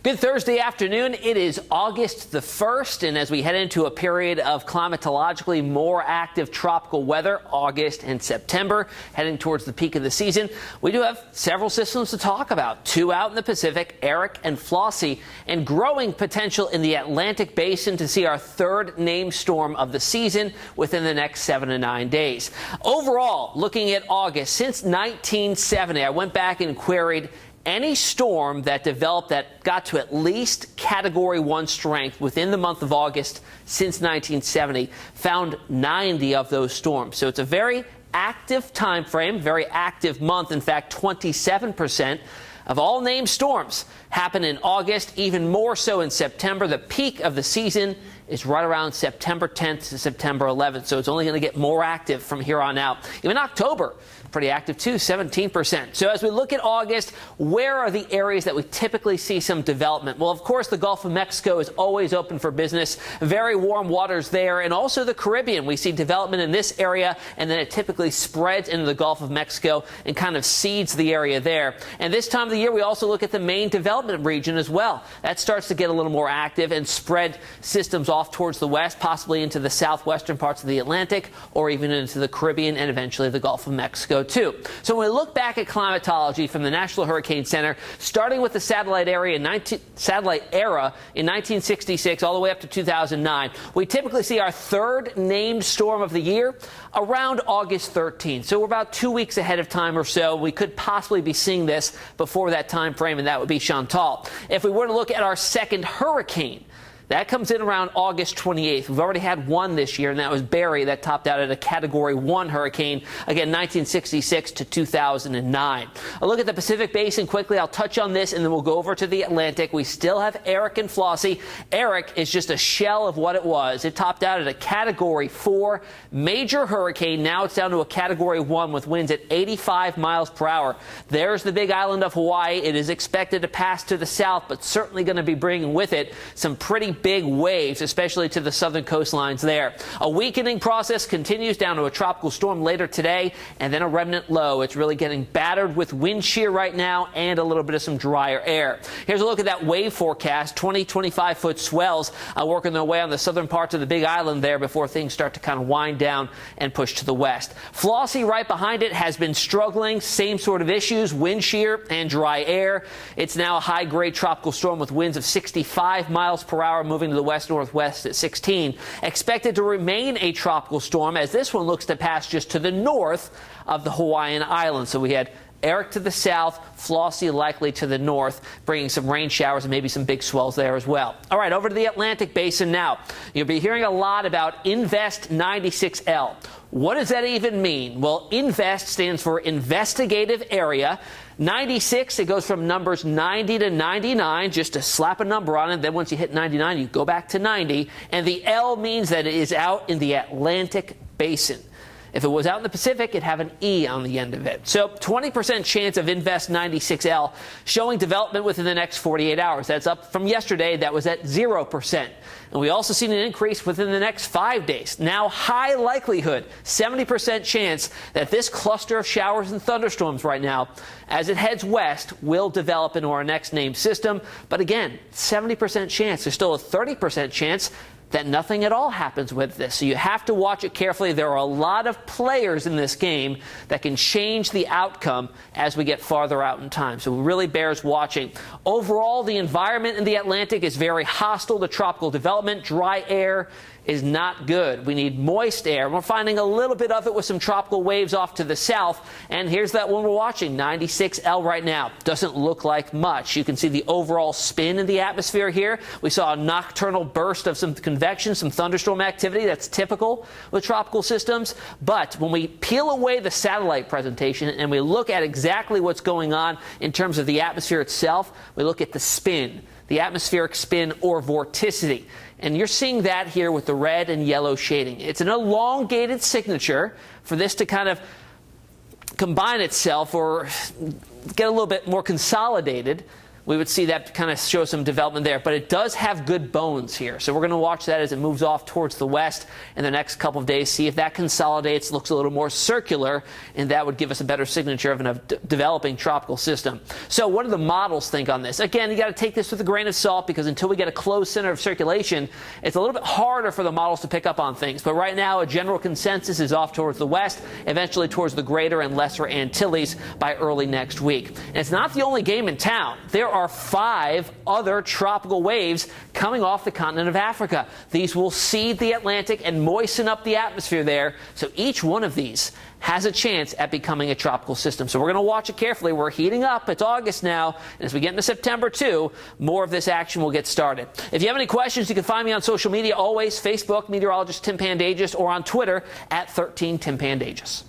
Good Thursday afternoon. It is August the 1st, and as we head into a period of climatologically more active tropical weather, August and September, heading towards the peak of the season, we do have several systems to talk about. Two out in the Pacific, Erick and Flossie, and growing potential in the Atlantic basin to see our third named storm of the season within the next 7 to 9 days. Overall, looking at August, since 1970, I went back and queried any storm that developed that got to at least Category 1 strength within the month of August since 1970, found 90 of those storms. So it's a very active time frame, very active month. In fact, 27% of all named storms happen in August, even more so in September. The peak of the season is right around September 10th to September 11th, so it's only going to get more active from here on out. Even October, pretty active too, 17%. So as we look at August, where are the areas that we typically see some development? Well, of course, the Gulf of Mexico is always open for business. Very warm waters there, and also the Caribbean. We see development in this area, and then it typically spreads into the Gulf of Mexico and kind of seeds the area there. And this time of the year, we also look at the main development region as well. That starts to get a little more active and spread systems off towards the west, possibly into the southwestern parts of the Atlantic, or even into the Caribbean and eventually the Gulf of Mexico too. So when we look back at climatology from the National Hurricane Center, starting with the satellite era in 1966 all the way up to 2009, we typically see our third named storm of the year around August 13th. So we're about 2 weeks ahead of time or so. We could possibly be seeing this before that time frame, and that would be Chantal. If we were to look at our second hurricane, that comes in around August 28th. We've already had one this year, and that was Barry. That topped out at a Category 1 hurricane, again, 1966 to 2009. A look at the Pacific Basin quickly. I'll touch on this, and then we'll go over to the Atlantic. We still have Erick and Flossie. Erick is just a shell of what it was. It topped out at a Category 4 major hurricane. Now it's down to a Category 1 with winds at 85 miles per hour. There's the big island of Hawaii. It is expected to pass to the south, but certainly going to be bringing with it some pretty big waves, especially to the southern coastlines there. A weakening process continues down to a tropical storm later today, and then a remnant low. It's really getting battered with wind shear right now and a little bit of some drier air. Here's a look at that wave forecast. 20-25 foot swells working their way on the southern parts of the big island there before things start to kind of wind down and push to the west. Flossie right behind it has been struggling. Same sort of issues, wind shear and dry air. It's now a high-grade tropical storm with winds of 65 miles per hour, moving to the west-northwest at 16. Expected to remain a tropical storm, as this one looks to pass just to the north of the Hawaiian Islands. So we had Erick to the south, Flossie likely to the north, bringing some rain showers and maybe some big swells there as well. All right, over to the Atlantic basin now. You'll be hearing a lot about Invest 96L. What does that even mean? Well, Invest stands for Investigative Area. 96, it goes from numbers 90 to 99, just to slap a number on it. Then once you hit 99, you go back to 90. And the L means that it is out in the Atlantic basin. If it was out in the Pacific, it'd have an E on the end of it. So 20% chance of Invest 96L showing development within the next 48 hours. That's up from yesterday. That was at 0%. And we also seen an increase within the next 5 days. Now, high likelihood, 70% chance that this cluster of showers and thunderstorms right now, as it heads west, will develop into our next named system. But again, 70% chance. There's still a 30% chance that nothing at all happens with this. So you have to watch it carefully. There are a lot of players in this game that can change the outcome as we get farther out in time. So it really bears watching. Overall, the environment in the Atlantic is very hostile to tropical development. Dry air is not good. We need moist air. We're finding a little bit of it with some tropical waves off to the south. And here's that one we're watching, 96L right now. Doesn't look like much. You can see the overall spin in the atmosphere here. We saw a nocturnal burst of some convection, some thunderstorm activity. That's typical with tropical systems. But when we peel away the satellite presentation and we look at exactly what's going on in terms of the atmosphere itself, we look at the spin, the atmospheric spin or vorticity. And you're seeing that here with the red and yellow shading. It's an elongated signature for this to kind of combine itself or get a little bit more consolidated we would see that kind of show some development there. But it does have good bones here. So we're going to watch that as it moves off towards the west in the next couple of days, see if that consolidates, looks a little more circular, and that would give us a better signature of a developing tropical system. So what do the models think on this? Again, you got to take this with a grain of salt, because until we get a closed center of circulation, it's a little bit harder for the models to pick up on things. But right now, a general consensus is off towards the west, eventually towards the Greater and Lesser Antilles by early next week. And it's not the only game in town. There are 5 other tropical waves coming off the continent of Africa. These will seed the Atlantic and moisten up the atmosphere there. So each one of these has a chance at becoming a tropical system. So we're going to watch it carefully. We're heating up. It's August now. And as we get into September, too, more of this action will get started. If you have any questions, you can find me on social media always, Facebook, Meteorologist Tim Pandajis, or on Twitter at 13Tim Pandajis.